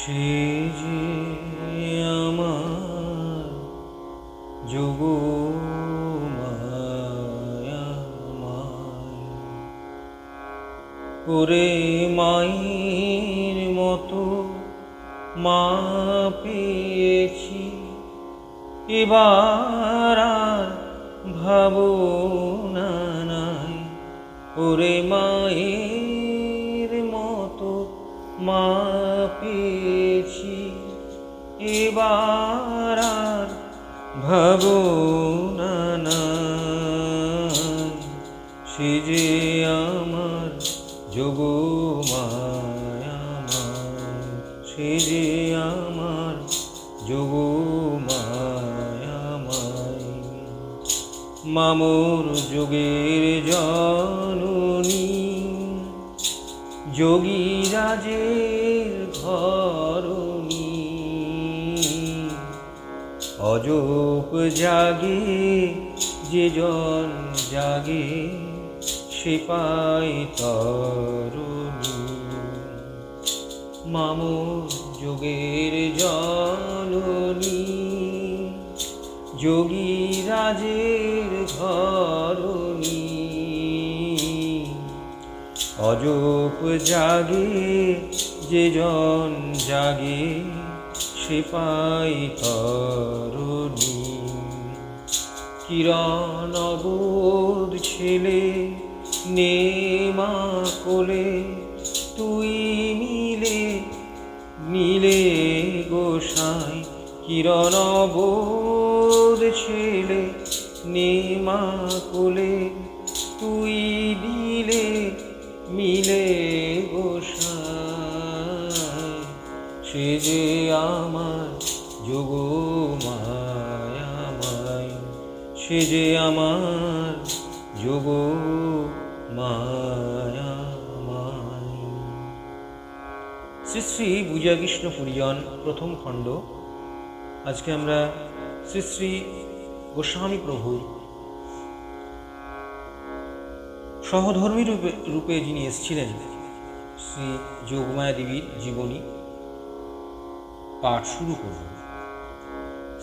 সে যে আমার যোগ মায়া করে মায়ের মতো মা পেয়েছি, এবার আর ভাবনা নাই। ওরে মায়ের মতো মা পেয়েছি, এবার আর ভাবনা নাই। সে যে আমার যোগ মায়াময়, সে যে আমার যোগ মায়াময়। মামুর যোগের জননী, যোগীরাজের ঘরণী। অজপ জাগে যে জন জাগে, সে পায় তরণী। মামুর যোগের জননী, যোগীরাজের ঘরণী। অজপ জাগে যে জন জাগে, সে পায় তরণী। কিরণ অবোধ ছেলে নে মা কোলে, তুই মিলে মিলে গোসাই। কিরণ অবোধ ছেলে নে মা কোলে, তুই দিলে মিলে গোসাই। সে যে আমার যোগ মায়াময়, সে যে আমার যোগ মায়াময়। শ্রী শ্রী বুঝাকৃষ্ণ পরিজন প্রথম খণ্ড। আজকে আমরা শ্রী শ্রী গোস্বামী প্রভুর সহধর্মী রূপে যিনি এসেছিলেন, শ্রী যোগমায়া দেবীর জীবনী পাঠ শুরু করব।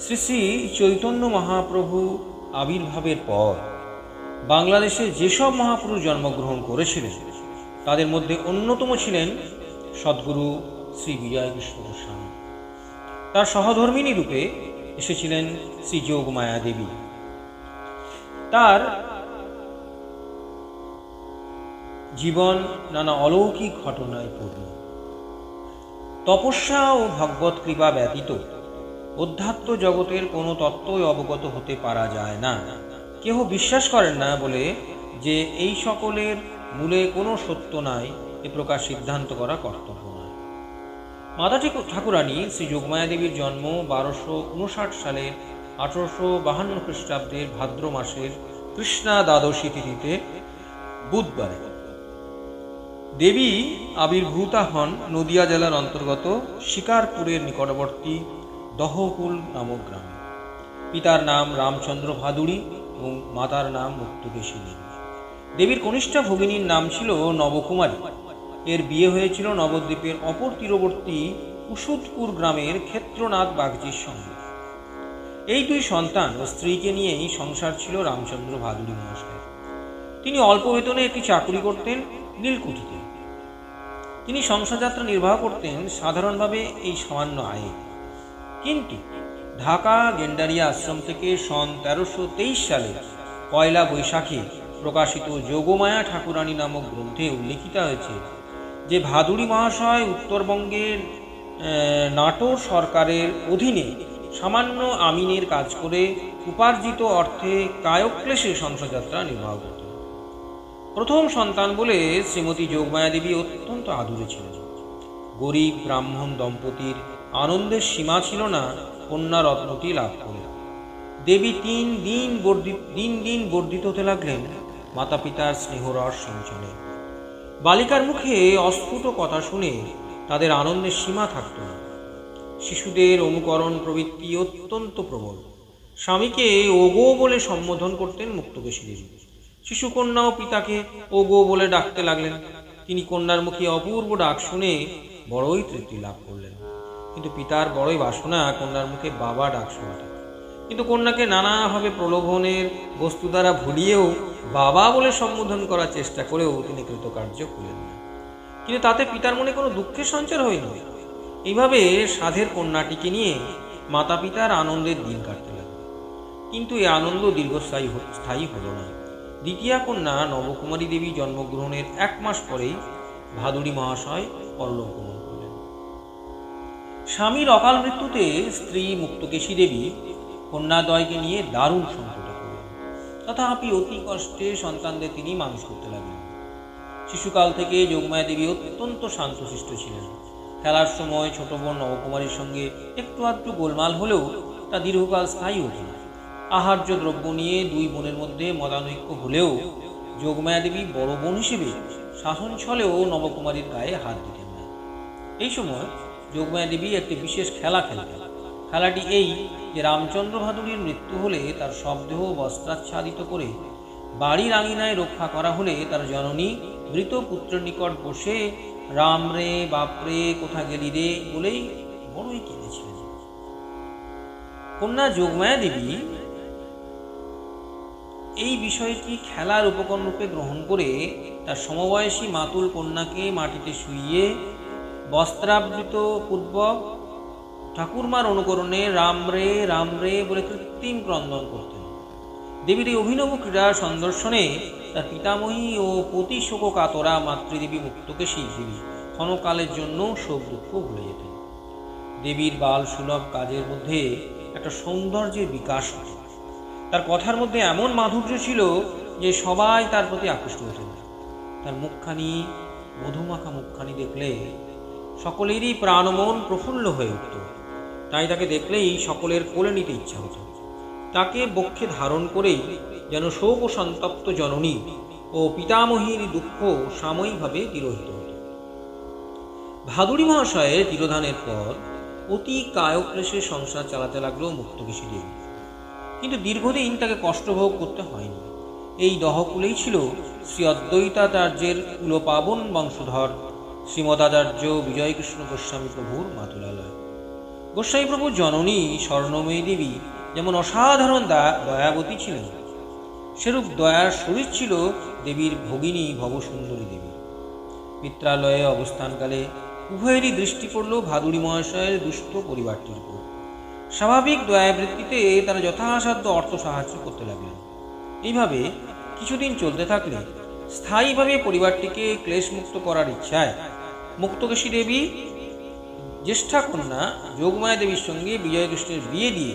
শ্রী শ্রী চৈতন্য মহাপ্রভু আবির্ভাবের পর বাংলাদেশে যেসব মহাপুরুষ জন্মগ্রহণ করেছিলেন, তাদের মধ্যে অন্যতম ছিলেন সদ্গুরু শ্রী বিজয়কৃষ্ণ গোস্বামী। তার সহধর্মিণী রূপে এসেছিলেন শ্রী যোগমায়া দেবী। তার জীবন নানা অলৌকিক ঘটনায় পূর্ণ। তপস্যা ও ভগবত কৃপা ব্যতীত অধ্যাত্ম জগতের কোনো তত্ত্বই অবগত হতে পারা যায় না। কেহ বিশ্বাস করেন না বলে যে এই সকলের মূলে কোনো সত্য নাই, এ প্রকার সিদ্ধান্ত করা কর্তব্য নয়। মাতা ঠাকুরানী শ্রী যোগমায়া দেবীর জন্ম 1259 সালের 1852 খ্রিস্টাব্দের ভাদ্র মাসের কৃষ্ণা দ্বাদশী তিথিতে বুধবারে। দেবী আবির্ভূতা হন নদিয়া জেলার অন্তর্গত শিকারপুরের নিকটবর্তী দহকুল নামক গ্রামে। পিতার নাম রামচন্দ্র ভাদুড়ী এবং মাতার নাম মুক্তকেশী দেবী। দেবীর কনিষ্ঠা ভগিনীর নাম ছিল নবকুমারী। এর বিয়ে হয়েছিল নবদ্বীপের অপর তীরবর্তী কুসুদপুর গ্রামের ক্ষেত্রনাথ বাগচির সঙ্গে। এই দুই সন্তান ও স্ত্রীকে নিয়েই সংসার ছিল রামচন্দ্র ভাদুড়ী মহাশয়ের। তিনি অল্প বেতনে একটি চাকুরি করতেন নীলকুঠিতে। তিনি সংসারযাত্রা নির্বাহ করতেন সাধারণভাবে এই সামান্য আয়ে। কিন্তু ঢাকা গেন্ডারিয়া আশ্রম থেকে সন 1323 সালে পয়লা বৈশাখে প্রকাশিত যোগমায়া ঠাকুরানী নামক গ্রন্থে উল্লিখিত হয়েছে যে ভাদুড়ী মহাশয় উত্তরবঙ্গের নাটোর সরকারের অধীনে সামান্য আমিনের কাজ করে উপার্জিত অর্থে কায়ক্লেশে সংসারযাত্রা নির্বাহ করতেন। প্রথম সন্তান বলে শ্রীমতী যোগমায়া দেবী অত্যন্ত আদুরে ছিলেন। গরিব ব্রাহ্মণ দম্পতির আনন্দের সীমা ছিল না কন্যা রত্নটি লাভ করে। দেবী দিন দিন বর্ধিত হতে লাগলেন মাতা পিতার স্নেহরস সঞ্চলে। বালিকার মুখে অস্ফুট কথা শুনে তাদের আনন্দের সীমা থাকত না। শিশুদের অনুকরণ প্রবৃত্তি অত্যন্ত প্রবল। স্বামীকে ওগো বলে সম্বোধন করতেন মুক্তকেশী দেবী। শিশুকন্যাও পিতাকে ওগো বলে ডাকতে লাগলেন। তিনি কন্যার মুখে অপূর্ব ডাক শুনে বড়ই তৃপ্তি লাভ করলেন। কিন্তু পিতার বড়ই বাসনা কন্যার মুখে বাবা ডাক শোনাতে। কিন্তু কন্যাকে নানাভাবে প্রলোভনের বস্তু দ্বারা ভুলিয়েও বাবা বলে সম্বোধন করার চেষ্টা করেও তিনি কৃতকার্য হলেন না। কিন্তু তাতে পিতার মনে কোনো দুঃখের সঞ্চার হয়নি। এইভাবে সাধের কন্যাটিকে নিয়ে মাতা পিতার আনন্দের দিন কাটতে লাগলো। কিন্তু এই আনন্দ দীর্ঘস্থায়ী হলো না। দ্বিতীয়া কন্যা নবকুমারী দেবী জন্মগ্রহণের 1 মাস পরেই ভাদুড়ী মহাশয় পরলোক গমন করলেন। স্বামীর অকাল মৃত্যুতে স্ত্রী মুক্তকেশী দেবী কন্যাদ্বয়কে নিয়ে দারুণ সংকটে পড়লেন। তথাপি অতি কষ্টে সন্তানদের তিনি মানুষ করতে লাগলেন। শিশুকাল থেকে যোগমায়া দেবী অত্যন্ত শান্তশিষ্ট ছিলেন। খেলার সময় ছোট বোন নবকুমারীর সঙ্গে একটু আধটু গোলমাল হলেও তা দীর্ঘকাল স্থায়ী হতো না। আহার্য দ্রব্য নিয়ে 2 বোনের মধ্যে মতানৈক্য হলেও যোগমায়া দেবী বড় বোন হিসেবে শাসন ছলেও নবকুমারীর গায়ে হাত দিতেন না। এই সময় যোগমায়া দেবী একটি বিশেষ খেলা খেলতেন। খেলাটি এই যে রামচন্দ্র ভাদুড়ীর মৃত্যু হলে তার শবদেহ বস্ত্রাচ্ছাদিত করে বাড়ির আঙিনায় রক্ষা করা হলে তার জননী মৃত পুত্রের নিকট বসে রাম রে বাপরে কোথা গেলি রে বলেই বড়ই কেঁদেছিলেন। কন্যা যোগমায়া দেবী এই বিষয়টি খেলার উপকরণ রূপে গ্রহণ করে তার সমবয়সী মাতুল কন্যাকে মাটিতে শুইয়ে বস্ত্রাবৃত পূর্বক ঠাকুরমার অনুকরণে রাম রে বলে কৃত্রিম ক্রন্দন করতেন। দেবীর এই অভিনব ক্রীড়া সন্দর্শনে তার পিতামহী ও পতি শোককাতরা মাতৃদেবী মুক্তকেশী দেবী ক্ষণকালের জন্য শোক দুঃখ ভুলে যেতেন। দেবীর বাল সুলভ কাজের মধ্যে একটা সৌন্দর্যের বিকাশ হতো। তার কথার মধ্যে এমন মাধুর্য ছিল যে সবাই তার প্রতি আকৃষ্ট হতেন। তার মুখখানি, মধুমাখা মুখখানি দেখলে সকলেরই প্রাণমন প্রফুল্ল হয়ে উঠত। তাই তাকে দেখলেই সকলের কোলে নিতে ইচ্ছা হতো। তাকে বক্ষে ধারণ করেই যেন শোক ও সন্তপ্ত জননী ও পিতামহীর দুঃখ সাময়িকভাবে তিরোহিত হতো। ভাদুড়ী মহাশয়ের তিরোধানের পর অতি কায়ক্লেশে সংসার চালাতে লাগলো মুক্তকেশী দেবী। কিন্তু দীর্ঘদিন তাকে কষ্টভোগ করতে হয়নি। এই দহকুলেই ছিল শ্রী অদ্বৈতাচার্যের কুলপাবন বংশধর শ্রীমদাচার্য বিজয়কৃষ্ণ গোস্বামী প্রভুর মাতুলালয়। গোস্বামী প্রভুর জননী স্বর্ণময়ী দেবী যেমন অসাধারণ দয়াবতী ছিলেন, সেরূপ দয়ার শরীর ছিল দেবীর ভগিনী ভবসুন্দরী দেবী। পিত্রালয়ে অবস্থানকালে উভয়েরই দৃষ্টি পড়ল ভাদুড়ী মহাশয়ের দুস্থ পরিবারটির উপর। স্বাভাবিক দয়াবৃত্তিতে তারা যথাসাধ্য অর্থ সাহায্য করতে লাগলেন। এইভাবে কিছুদিন চলতে থাকলে স্থায়ীভাবে পরিবারটিকে ক্লেশমুক্ত করার ইচ্ছায় মুক্তকেশী দেবী জ্যেষ্ঠা কন্যা যোগমায়া দেবীর সঙ্গে বিজয়কৃষ্ণের বিয়ে দিয়ে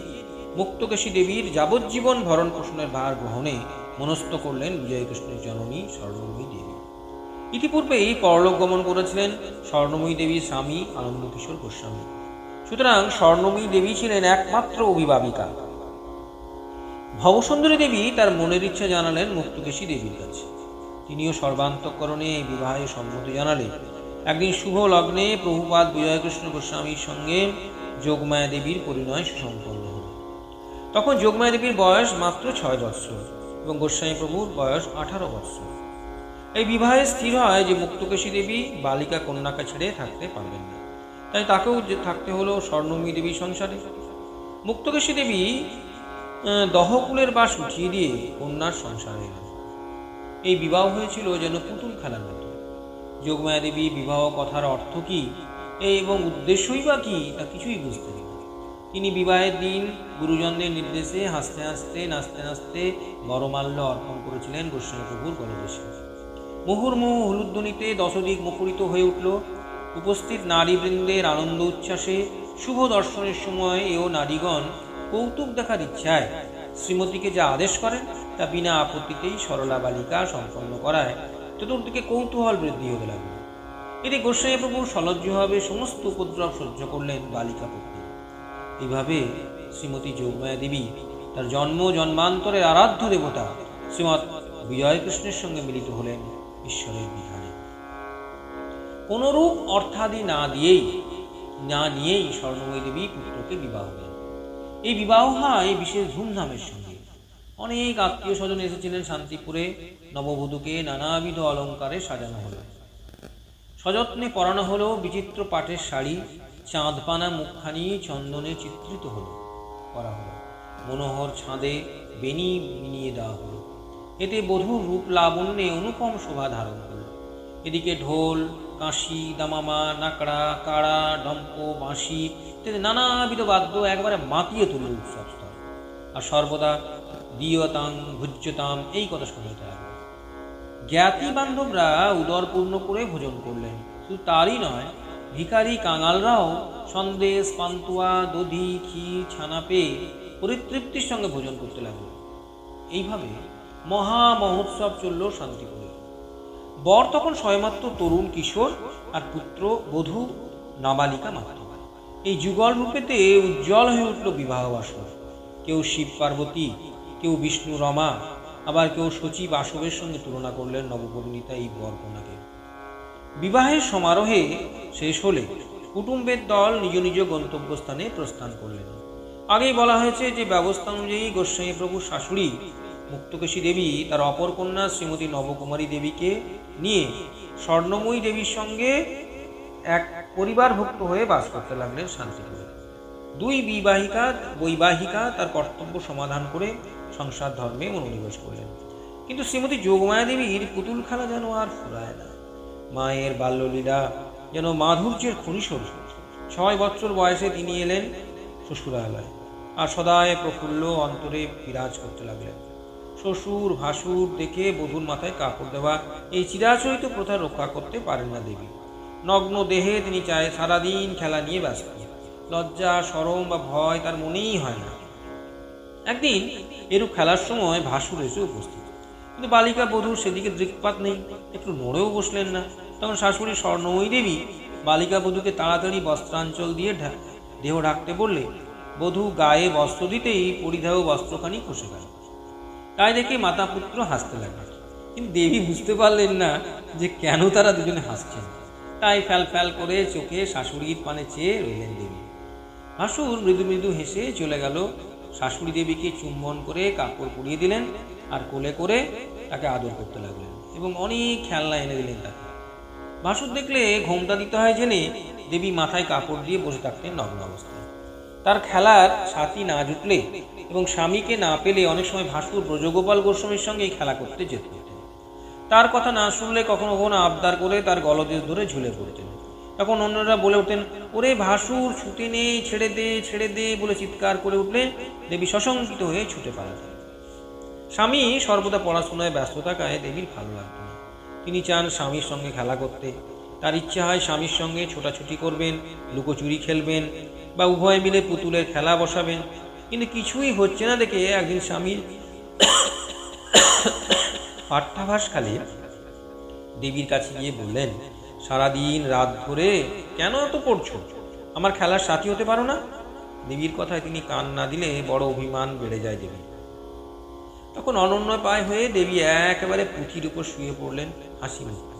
মুক্তকেশী দেবীর যাবজ্জীবন ভরণ পোষণের ভার গ্রহণে মনস্থ করলেন বিজয়কৃষ্ণের জননী স্বর্ণময়ী দেবী। ইতিপূর্বেই পরলোক গমন করেছিলেন স্বর্ণময়ী দেবীর স্বামী আনন্দকিশোর গোস্বামী। সুতরাং স্বর্ণময়ী দেবী ছিলেন একমাত্র অভিভাবিকা। ভবসুন্দরী দেবী তার মনের ইচ্ছা জানালেন মুক্তকেশী দেবীর কাছে। তিনিও সর্বান্তঃকরণে এই বিবাহে সম্মতি জানালে একদিন শুভ লগ্নে প্রভুপাদ বিজয়কৃষ্ণ গোস্বামীর সঙ্গে যোগমায়া দেবীর পরিণয় সুসম্পন্ন হল। তখন যোগমায়া দেবীর বয়স মাত্র 6 বৎসর এবং গোস্বামী প্রভুর বয়স 18 বৎসর। এই বিবাহে স্থির হয় যে মুক্তকেশী দেবী বালিকা কন্যাকে ছেড়ে থাকতে পারবেন না, তাই তাকেও থাকতে হলো স্বর্ণময়ী দেবীর সংসারে। মুক্তকেশী দেবী দহকুলের বাস উঠিয়ে দিয়ে কন্যার সংসারে এলেন। এই বিবাহ হয়েছিল যেন পুতুল খেলার মতো। যোগমায়া দেবী বিবাহ কথার অর্থ কি এবং উদ্দেশ্যই বা কি তা কিছুই বুঝতে দিলেন। তিনি বিবাহের দিন গুরুজনদের নির্দেশে হাসতে হাসতে নাচতে নাচতে বরমাল্য অর্পণ করেছিলেন গোস্বামী প্রভুর গলদেশে। মুহুর্মুহু হুলুধ্বনিতে দশদিক মুখরিত হয়ে উঠল। উপস্থিত নারীবৃন্দের আনন্দ উচ্ছ্বাসে শুভ দর্শনের সময় এও নারীগণ কৌতুক দেখার ইচ্ছায় শ্রীমতীকে যা আদেশ করেন তা বিনা আপত্তিতেই সরলা বালিকা সম্পন্ন করায় চতুর্দিকে কৌতূহল বৃদ্ধি হতে লাগল। এতে গোস্বামী প্রভু সলজ্জভাবে সমস্ত উপদ্রব সহ্য করলেন বালিকা পত্নী। এইভাবে শ্রীমতী যোগমায়া দেবী তার জন্ম জন্মান্তরের আরাধ্য দেবতা শ্রীমৎ বিজয়কৃষ্ণের সঙ্গে মিলিত হলেন ঈশ্বরের বিধানে। কোনরূপ অর্থাদি না নিয়েই স্বর্ণময়ী দেবী পুত্রকে বিবাহ দেন। এই বিবাহ হয় বিশেষ ধুমধামের সঙ্গে। অনেক আত্মীয় স্বজন এসেছিলেন শান্তিপুরে। নববধূকে নানাবিধ অলঙ্কারে সাজানো হলো, সযত্নে পরানো হলো বিচিত্র পাটের শাড়ি, চাঁদপানা মুখখানি চন্দনে চিত্রিত করা হলো, মনোহর ছাঁদে বেনি বিনিয়ে দেওয়া হলো। এতে বধূর রূপ লাবণ্যে অনুপম শোভা ধারণ করল। এদিকে ঢোল, কাঁসি, দামামা, নাকড়া, কাড়া, ডম্প, বাঁশি ইত্যাদি নানাবিধ বাদ্য একবারে মাতিয়ে তুলল উৎসবস্থল। আর সর্বদা দিয়তাং ভুজ্যতাম এই কথা শুনতে লাগলো। জ্ঞাতি বান্ধবরা উদর পূর্ণ করে ভোজন করলেন। শুধু তারই নয়, ভিখারি কাঙালরাও সন্দেশ, পান্তুয়া, দধি, ক্ষীর, ছানা পেয়ে পরিতৃপ্তির সঙ্গে ভোজন করতে লাগলো। এইভাবে মহা মহোৎসব চলল শান্তিপুরে। বর তখন সবেমাত্র তরুণ কিশোর, আর পুত্র বধূ নাবালিকা মাত্র। এই যুগল রূপেতে উজ্জ্বল হয়ে উঠল বিবাহ বাসর। কেউ শিব পার্বতী, কেউ বিষ্ণু রমা, আবার কেউ শচী বাসবের সঙ্গে তুলনা করলেন নবপরিণীতা এই বরকন্যাকে। বিবাহের সমারোহে শেষ হলে কুটুম্বের দল নিজ নিজ গন্তব্যস্থানে প্রস্থান করলেন। আগেই বলা হয়েছে যে ব্যবস্থা অনুযায়ী গোস্বামী প্রভুর শাশুড়ি মুক্তকেশী দেবী তার অপর কন্যা শ্রীমতী নবকুমারী দেবীকে নিয়ে স্বর্ণময়ী দেবীর সঙ্গে এক পরিবারভুক্ত হয়ে বাস করতে লাগলেন শান্তিপুরে। দুই বৈবাহিকা তার কর্তব্য সমাধান করে সংসার ধর্মে মনোনিবেশ করলেন। কিন্তু শ্রীমতী যোগমায়া দেবীর পুতুল খেলা যেন আর ফুরায় না। মায়ের বাল্যলীলা যেন মাধুর্যের খনিস্বর। 6 বছর বয়সে তিনি এলেন শ্বশুরালয়, আর সদায় প্রফুল্ল অন্তরে বিরাজ করতে লাগলেন। শ্বশুর ভাসুর দেখে বধূর মাথায় কাপড় দেওয়া এই চিরাচরিত প্রথা রক্ষা করতে পারেন না দেবী। নগ্ন দেহে তিনি চায় সারাদিন খেলা নিয়ে ব্যস্ত। লজ্জা, শরম বা ভয় তার মনেই হয় না। একদিন এরূপ খেলার সময় ভাসুর এসে উপস্থিত, কিন্তু বালিকা বধূর সেদিকে দৃকপাত নেই, একটু নড়েও বসলেন না। তখন শাশুড়ি স্বর্ণময়ী দেবী বালিকা বধূকে তাড়াতাড়ি বস্ত্রাঞ্চল দিয়ে দেহ ঢাকতে বললে বধূ গায়ে বস্ত্র দিতেই পরিধেয় বস্ত্রখানি খসে গেল। তাই দেখে মাতা পুত্র হাসতে লাগলেন, কিন্তু দেবী বুঝতে পারলেন না যে কেন তারা দুজনে হাসছেন। তাই ফ্যাল ফ্যাল করে চোখে শাশুড়ির পানে চেয়ে রইলেন দেবী। ভাসুর মৃদু মৃদু হেসে চলে গেল। শাশুড়ি দেবীকে চুম্বন করে কাপড় পরিয়ে দিলেন, আর কোলে করে তাকে আদর করতে লাগলেন এবং অনেক খেলনা এনে দিলেন তাকে। ভাসুর দেখলে ঘোমটা দিতে হয় জেনে দেবী মাথায় কাপড় দিয়ে বসে থাকতেন নগ্ন অবস্থায়। তার খেলার সাথী না জুটলে এবং স্বামীকে না পেলে অনেক সময় ভাসুর ব্রজগোপাল গোস্বামীর সঙ্গে খেলা করতে যেত। তার কথা না শুনলে কখনো কখনো আবদার করে তার গলদেশ ধরে ঝুলে পড়তেন। তখন অন্যরা বলে উঠতেন, ওরে ভাসুর ছুটে নেই, ছেড়ে দে ছেড়ে দে বলে চিৎকার করে উঠলে দেবী সশঙ্কিত হয়ে ছুটে পালাতেন। স্বামী সর্বদা পড়াশোনায় ব্যস্ত থাকায় দেবীর ভালো লাগত না। তিনি চান স্বামীর সঙ্গে খেলা করতে। তার ইচ্ছা হয় স্বামীর সঙ্গে ছোটাছুটি করবেন, লুকোচুরি খেলবেন বা উভয় মিলে পুতুলের খেলা বসাবেন। কিন্তু কিছুই হচ্ছে না দেখে একদিন স্বামীর পাঠ্যাভাস খালি দেবীর কাছে গিয়ে বললেন, সারাদিন রাত ধরে কেন এত পড়ছো? আমার খেলার সাথী হতে পারো না? দেবীর কথায় তিনি কান না দিলে বড় অভিমান বেড়ে যায় দেবী। তখন অনন্যয় পায় হয়ে দেবী একেবারে পুঁথির উপর শুয়ে পড়লেন হাসি মুখে,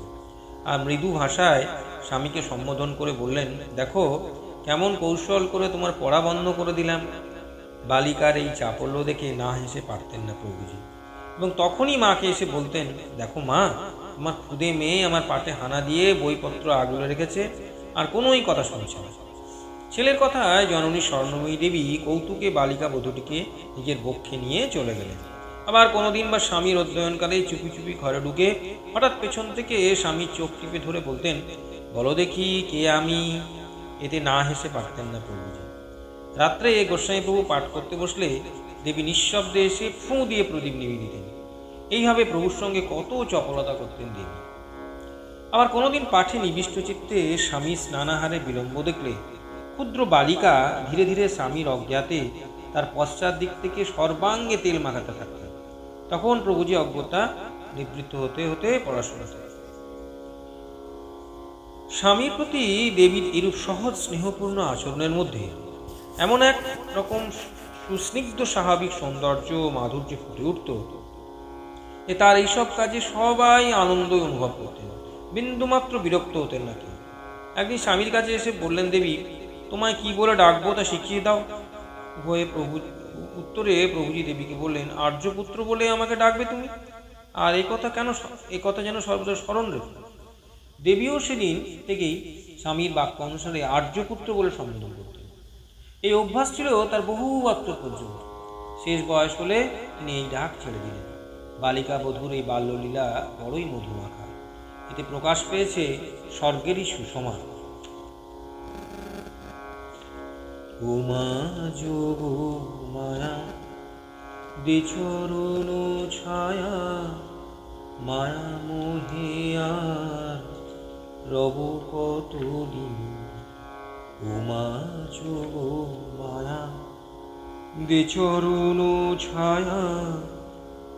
আর মৃদু ভাষায় স্বামীকে সম্বোধন করে বললেন, দেখো কেমন কৌশল করে তোমার পড়া বন্ধ করে দিলাম। বালিকার এই চাপল্য দেখে না হেসে পারতেন না প্রভুজি, এবং তখনই মাকে এসে বলতেন, দেখো মা, আমার খুদে মেয়ে আমার পাটে হানা দিয়ে বইপত্র আগলে রেখেছে, আর কোনোই কথা শুনছে না। ছেলের কথায় জননী স্বর্ণময়ী দেবী কৌতুকে বালিকা বধূটিকে নিজের বক্ষে নিয়ে চলে গেলেন। আবার কোনোদিন বা স্বামীর অধ্যয়নকালে চুপি চুপি ঘরে ঢুকে হঠাৎ পেছন থেকে স্বামীর চোখ টিপে ধরে বলতেন, বলো দেখি কে আমি। এতে না হেসে পারতেন না প্রভুজি। রাত্রে গোস্বামী প্রভু পাঠ করতে বসলে দেবী নিঃশব্দে এসে ফুঁ দিয়ে প্রদীপ নিভিয়ে দিতেন। এইভাবে প্রভুর সঙ্গে কত চপলতা করতেন দেবী। আবার কোনোদিন পাঠে নিবিষ্ট চিত্তে স্বামী স্নানাহারে বিলম্ব দেখলে ক্ষুদ্র বালিকা ধীরে ধীরে স্বামীর অজ্ঞাতে তার পশ্চাৎ দিক থেকে সর্বাঙ্গে তেল মাখাতে থাকতেন। তখন প্রভুজি অজ্ঞতা নিবৃত্ত হতে হতে পড়াশোনা করেন। স্বামীর প্রতি দেবীর এরূপ সহজ স্নেহপূর্ণ আচরণের মধ্যে এমন এক রকম সুস্নিগ্ধ স্বাভাবিক সৌন্দর্য মাধুর্য ফুটে উঠত যে তার এইসব কাজে সবাই আনন্দ অনুভব করতেন, বিন্দুমাত্র বিরক্ত হতেন না কেউ। একদিন স্বামীর কাছে এসে বললেন, দেবী তোমায় কি বলে ডাকবো তা শিখিয়ে দাও। উত্তরে প্রভুজি দেবীকে বললেন, আর্যপুত্র বলে আমাকে ডাকবে তুমি, আর এই কথা যেন সর্বদা স্মরণ রেখো। দেবীও সেদিন থেকেই স্বামীর বাক্য অনুসারে আর্যপুত্র বলে সম্বোধন করতেন। এই অভ্যাস ছিল তার বহু বছর পর্যন্ত। শেষ বয়স হলে তিনি এই ডাক ছেড়ে দিলেন। বালিকা বধূর এই বাল্যলীলা বড়ই মধুমাখা। এতে প্রকাশ পেয়েছে স্বর্গেরই সুষমা। উমা যোগ মায়া বিচরণ ছায়া মায়া মোহিয়ার রব কতদিন। উমা যোগ মায়া বিচরণ ছায়া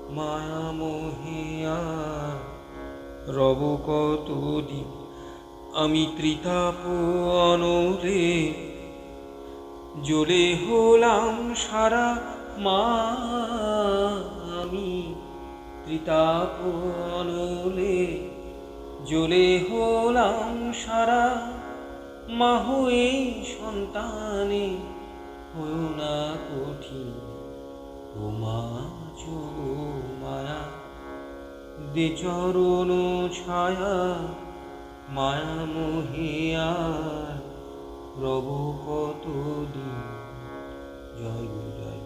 মায়া মোহিয়ার রব কতদিন। আমি ত্রিতাপ অনলে জ্বলে হলাম সারা মা। আমি ত্রিতাপ অনলে জ্বলে হলাম সারা মা। হয়ে সন্তানে হও না কঠিন। উমা যোগ মায়া দে চরণ ছায়া মায়া মোহিয়ার রব কতদিন। জয় গুরু জয়।